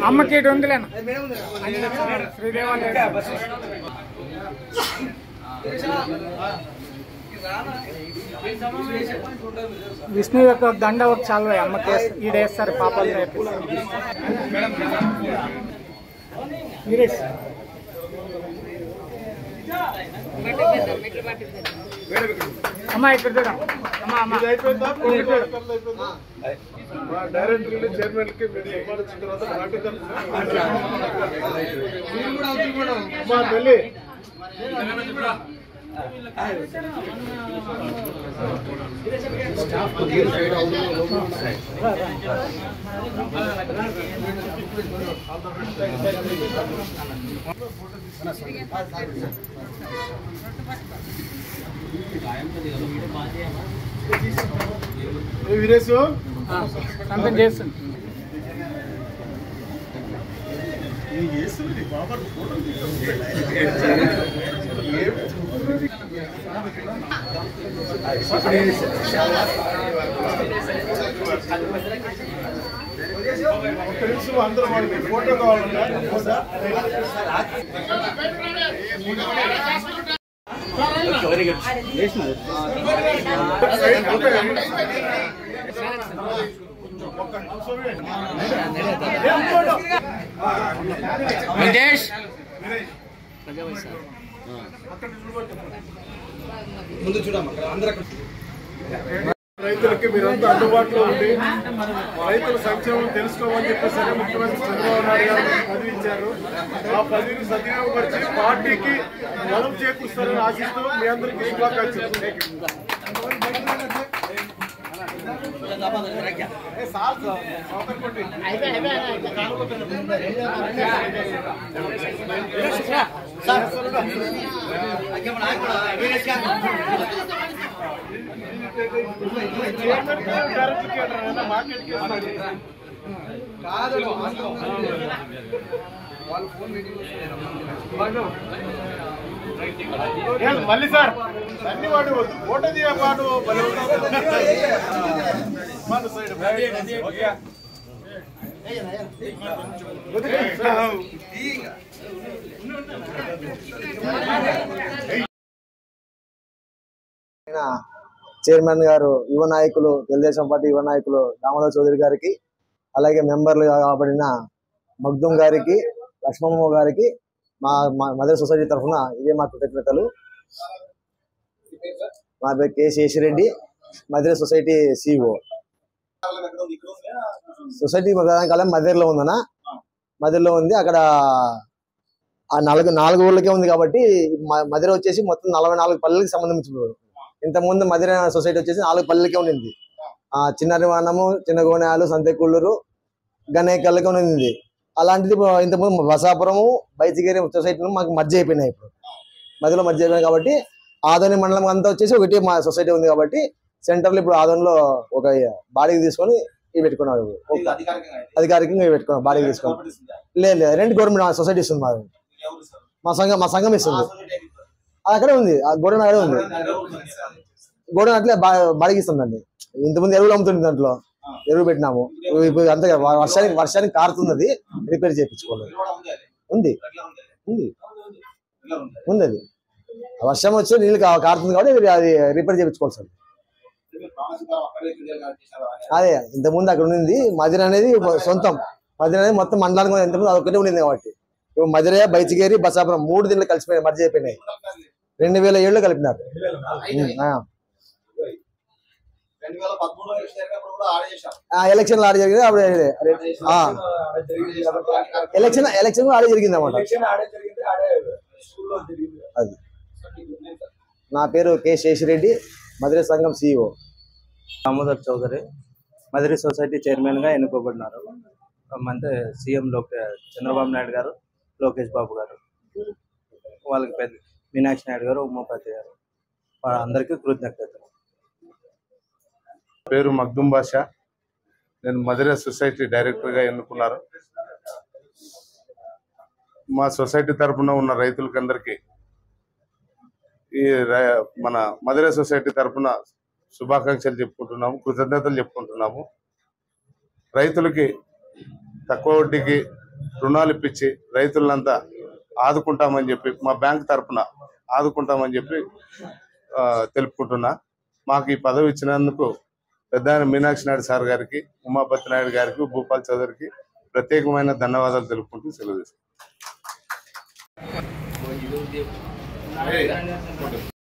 అమ్మకి ఇటు ఉందిలేనా విష్ణు యొక్క దండ ఒక చాలా అమ్మకి ఈడేస్తారు పాపాలు అమ్మా ఇక్కడ చూడ డైరెక్టర్ చైర్మన్ కి తల్లి వీరేశు సంతం చేస్తుంది అందరూ ఫోటో కావాలన్నా ముందు చూడమ్మా అందరూ రైతులకి మీరంతా అందుబాటులో ఉండి రైతుల సంక్షేమం తెలుసుకోమని చెప్పేసి ముఖ్యమంత్రి చంద్రబాబు నాయుడు గారు పదవి ఇచ్చారు. ఆ పదవిని సద్వినియోగపరిచి పార్టీకి బలం చేకూరుస్తారని ఆశిస్తూ మీ అందరికీ శుభాకాంక్షలు. మళ్ళీ సార్ అన్ని వాడు ఫోటో దిగే పాటు చైర్మన్ గారు యువ నాయకులు తెలుగుదేశం పార్టీ యువ నాయకులు దామోదర్ చౌదరి గారికి, అలాగే మెంబర్లు కాబడిన మగ్దుం గారికి, లక్ష్మమ్మ గారికి మా మదర్ సొసైటీ తరఫున ఇదే మా కృతజ్ఞతలు. మా పేరు K Seshireddy, mother society CEO. Society కాలం మదర్లో ఉందన్న, మదర్లో ఉంది. అక్కడ ఆ నాలుగు ఊళ్ళకే ఉంది కాబట్టి మదర్ వచ్చేసి మొత్తం 44 పల్లెలకు సంబంధించిన. ఇంతకుముందు మదర్ సొసైటీ వచ్చేసి 4 పల్లెలకే ఉండింది. చిన్నరివానము, చిన్నగోనాలు, సంతెకుళ్ళూరు, గణేకల్కే ఉండింది. అలాంటిది ఇంతకుముందు బసాపురము, బైచిగిరి సొసైటీలు మాకు మధ్య అయిపోయినాయి. ఇప్పుడు మధ్యలో మధ్య అయిపోయినాయి కాబట్టి ఆదోని మండలం అంతా వచ్చేసి ఒకటి మా సొసైటీ ఉంది కాబట్టి సెంటర్లో ఇప్పుడు ఆదోనిలో ఒక బాడీకి తీసుకొని ఇవి పెట్టుకున్నారు. అధికారికంగా ఇవి పెట్టుకున్నాం బాడీకి తీసుకొని. లేదు రెండు గవర్నమెంట్ సొసైటీ ఇస్తుంది మాది. మా సంఘం ఇస్తుంది. అక్కడే ఉంది, గోడౌన్ అక్కడే ఉంది. గోడౌన్ అట్లే బాడీకి ఇస్తుందండి. ఇంతకుముందు ఎరువులు అమ్ముతుంది, దాంట్లో ఎరువు పెట్టినాము. ఇప్పుడు అంతే వర్షానికి కారుతుంది, అది రిపేర్ చేయించుకోవాలి. ఉంది ఉంది ఉంది అది వర్షం వచ్చి నీళ్ళు కారుతుంది కాబట్టి అది రిపేర్ చేయించుకోవాలి సార్. అదే ఇంతకుముందు అక్కడ ఉండింది. మదిర అనేది సొంతం. మదిర అనేది మొత్తం మండలానికి ఇంతకుముందు అదొక్కటే ఉండింది కాబట్టి ఇప్పుడు మదిర, బైచిగేరి, బసాపురం 3 దీంట్లో కలిసిపోయినాయి, మర్జీ అయిపోయినాయి. 2007లో కలిపినారు. ఎలక్షన్ ఆడ జరిగింది. అప్పుడు ఎలక్షన్ ఆడే జరిగింది అన్నమాట. అది నా పేరు కె శేషిరెడ్డి, మధురై సంఘం CEO. Damodar Chowdary Madurai society chairman గా ఎన్నుకోబడినారు. అంటే సీఎం చంద్రబాబు నాయుడు గారు, లోకేష్ బాబు గారు, వాళ్ళకి పెద్ద మీనాక్షి నాయుడు గారు, ఉమాపతి గారు, అందరికీ కృతజ్ఞతలు. పేరు మగ్దుం బాషా. నేను మధురై సొసైటీ డైరెక్టర్గా ఎన్నుకున్నారు. మా సొసైటీ తరఫున ఉన్న రైతులకందరికీ మన మధురై సొసైటీ తరఫున శుభాకాంక్షలు చెప్పుకుంటున్నాము, కృతజ్ఞతలు చెప్పుకుంటున్నాము. రైతులకి తక్కువ వడ్డీకి రుణాలు ఇప్పించి రైతులంతా ఆదుకుంటామని చెప్పి మా బ్యాంక్ తరఫున ఆదుకుంటామని చెప్పి తెలుపుకుంటున్నా. మాకు ఈ పదవి ఇచ్చినందుకు పెద్దాయన మీనాక్షి నాయుడు సార్ గారికి, ఉమాపతి నాయుడు గారికి, భూపాల్ చౌదరికి ప్రత్యేకమైన ధన్యవాదాలు తెలుపుకుంటూ సెలవు తీసుకుంటాం.